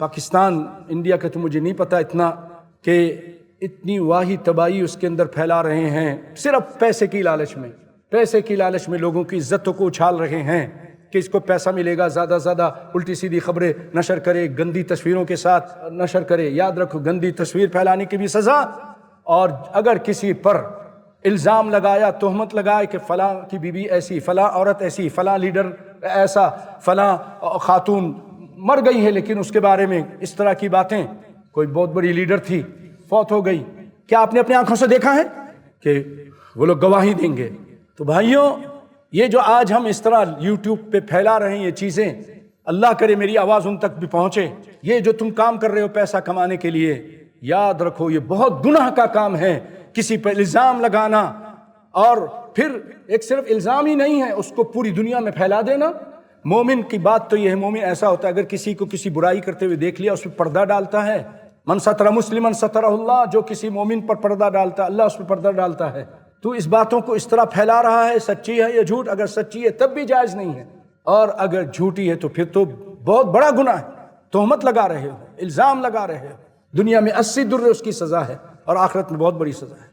Pakistan India کا تو مجھے نہیں پتا اتنا، کہ اتنی واہی تباہی اس کے اندر پھیلا رہے ہیں صرف پیسے کی لالچ میں، پیسے کی لالچ میں لوگوں کی عزتوں کو اچھال رہے ہیں کہ اس کو پیسہ ملے گا، زیادہ سے زیادہ الٹی سیدھی خبریں نشر کرے، گندی تصویروں کے ساتھ نشر کرے۔ یاد رکھو گندی تصویر پھیلانے کی بھی سزا، اور اگر کسی پر الزام لگایا، تہمت لگائے کہ فلاں کی بیوی ایسی، فلاں عورت ایسی، فلاں لیڈر ایسا، فلاں خاتون مر گئی ہے لیکن اس کے بارے میں اس طرح کی باتیں، کوئی بہت بڑی لیڈر تھی فوت ہو گئی، کیا آپ نے اپنی آنکھوں سے دیکھا ہے کہ وہ لوگ گواہی دیں گے؟ تو بھائیوں، یہ جو آج ہم اس طرح یوٹیوب پہ پھیلا رہے ہیں یہ چیزیں، اللہ کرے میری آواز ان تک بھی پہنچے، یہ جو تم کام کر رہے ہو پیسہ کمانے کے لیے، یاد رکھو یہ بہت گناہ کا کام ہے، کسی پہ الزام لگانا، اور پھر ایک صرف الزام ہی نہیں ہے، اس کو پوری دنیا میں پھیلا دینا۔ مومن کی بات تو یہ ہے، مومن ایسا ہوتا ہے اگر کسی کو کسی برائی کرتے ہوئے دیکھ لیا اس پہ پردہ ڈالتا ہے۔ من ستر مسلمن سترہ اللہ، جو کسی مومن پر پردہ ڈالتا ہے اللہ اس پہ پردہ ڈالتا ہے۔ تو اس باتوں کو اس طرح پھیلا رہا ہے، سچی ہے یا جھوٹ؟ اگر سچی ہے تب بھی جائز نہیں ہے، اور اگر جھوٹی ہے تو پھر تو بہت بڑا گناہ ہے، تہمت لگا رہے ہو، الزام لگا رہے ہو۔ دنیا میں 80 درے اس کی سزا ہے، اور آخرت میں بہت بڑی سزا ہے۔